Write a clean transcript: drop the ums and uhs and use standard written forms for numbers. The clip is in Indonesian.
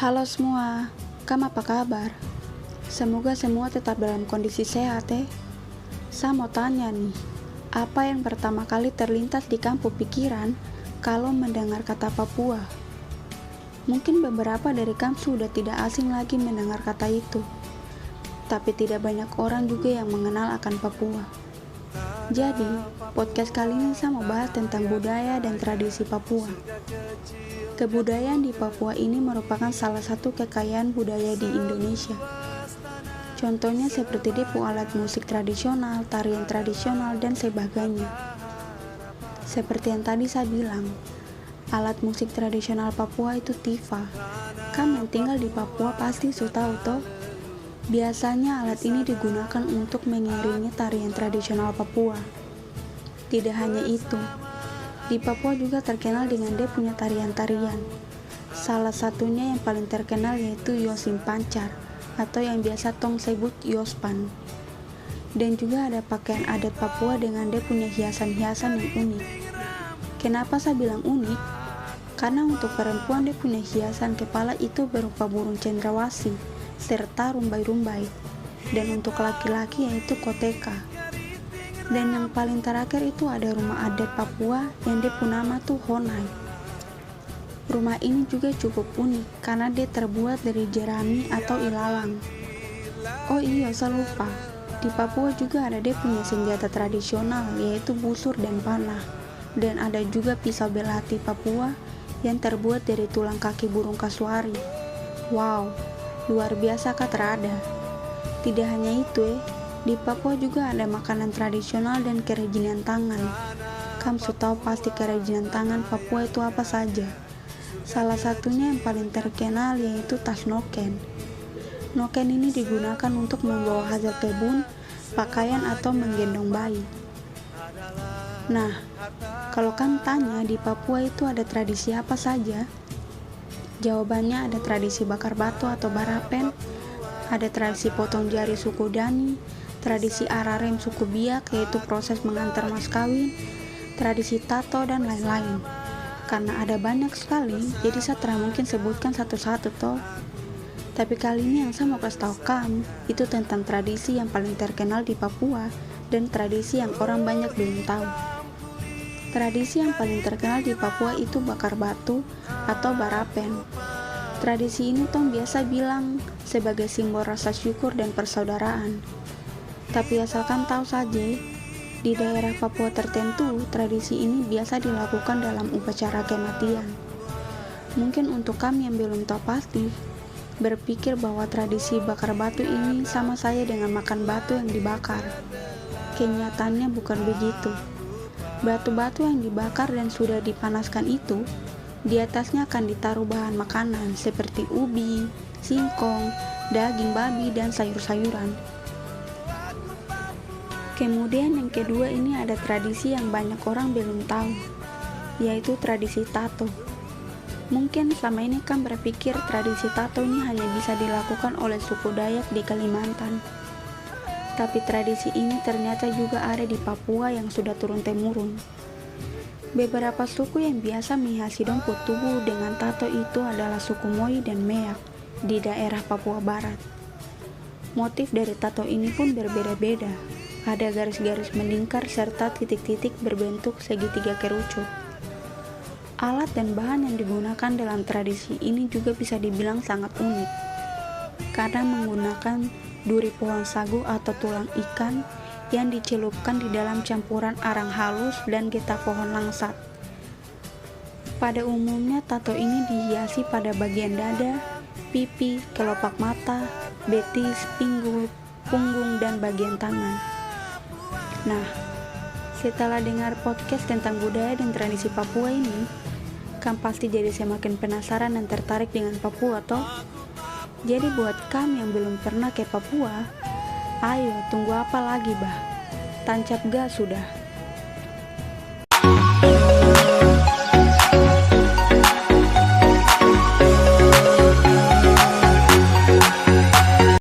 Halo semua, kamu apa kabar? Semoga semua tetap dalam kondisi sehat Saya mau tanya nih, apa yang pertama kali terlintas di kampung pikiran kalau mendengar kata Papua? Mungkin beberapa dari kamu sudah tidak asing lagi mendengar kata itu, tapi tidak banyak orang juga yang mengenal akan Papua. Jadi, podcast kali ini saya mau bahas tentang budaya dan tradisi Papua. Kebudayaan di Papua ini merupakan salah satu kekayaan budaya di Indonesia. Contohnya seperti depo alat musik tradisional, tarian tradisional, dan sebagainya. Seperti yang tadi saya bilang, alat musik tradisional Papua itu tifa. Kamu yang tinggal di Papua pasti sudah tahu toh. Biasanya alat ini digunakan untuk mengiringi tarian tradisional Papua. Tidak hanya itu, di Papua juga terkenal dengan dia punya tarian-tarian. Salah satunya yang paling terkenal yaitu Yosim Pancar, atau yang biasa tong sebut Yospan. Dan juga ada pakaian adat Papua dengan dia punya hiasan-hiasan yang unik. Kenapa saya bilang unik? Karena untuk perempuan dia punya hiasan kepala itu berupa burung cendrawasih serta rumbai-rumbai, dan untuk laki-laki yaitu koteka. Dan yang paling terakhir itu ada rumah adat Papua yang dia punya nama tuh Honai. Rumah ini juga cukup unik karena dia terbuat dari jerami atau ilalang. Oh iya, saya lupa. Di Papua juga ada dia punya senjata tradisional yaitu busur dan panah. Dan ada juga pisau belati Papua yang terbuat dari tulang kaki burung kasuari. Wow, luar biasa kah terada. Tidak hanya itu di Papua juga ada makanan tradisional dan kerajinan tangan. Kamu sudah tahu pasti kerajinan tangan Papua itu apa saja. Salah satunya yang paling terkenal yaitu tas noken. Noken ini digunakan untuk membawa hasil kebun, pakaian atau menggendong bayi. Nah, kalau kamu tanya di Papua itu ada tradisi apa saja? Jawabannya ada tradisi bakar batu atau barapen, ada tradisi potong jari suku Dani, tradisi ararem suku Biak yaitu proses mengantar mas kawin, tradisi tato, dan lain-lain. Karena ada banyak sekali, jadi saya tidak mungkin sebutkan satu-satu toh. Tapi kali ini yang saya mau kasih tahu kamu itu tentang tradisi yang paling terkenal di Papua dan tradisi yang orang banyak belum tahu. Tradisi yang paling terkenal di Papua itu bakar batu atau barapen. Tradisi ini tong biasa bilang sebagai simbol rasa syukur dan persaudaraan. Tapi asalkan tahu saja, di daerah Papua tertentu, tradisi ini biasa dilakukan dalam upacara kematian. Mungkin untuk kami yang belum tahu pasti, berpikir bahwa tradisi bakar batu ini sama saja dengan makan batu yang dibakar. Kenyataannya bukan begitu. Batu-batu yang dibakar dan sudah dipanaskan itu, di atasnya akan ditaruh bahan makanan seperti ubi, singkong, daging babi, dan sayur-sayuran. Kemudian yang kedua ini ada tradisi yang banyak orang belum tahu, yaitu tradisi tato. Mungkin selama ini kan berpikir tradisi tato ini hanya bisa dilakukan oleh suku Dayak di Kalimantan. Tapi tradisi ini ternyata juga ada di Papua yang sudah turun-temurun. Beberapa suku yang biasa menghiasi dompet tubuh dengan tato itu adalah suku Moi dan Meak di daerah Papua Barat. Motif dari tato ini pun berbeda-beda. Ada garis-garis melingkar serta titik-titik berbentuk segitiga kerucut. Alat dan bahan yang digunakan dalam tradisi ini juga bisa dibilang sangat unik, karena menggunakan duri pohon sagu atau tulang ikan yang dicelupkan di dalam campuran arang halus dan getah pohon langsat. Pada umumnya tato ini dihiasi pada bagian dada, pipi, kelopak mata, betis, pinggul, punggung, dan bagian tangan. Nah, setelah dengar podcast tentang budaya dan tradisi Papua ini, kamu pasti jadi semakin penasaran dan tertarik dengan Papua toh? Jadi buat kamu yang belum pernah ke Papua, ayo tunggu apa lagi bah? Tancap gas sudah.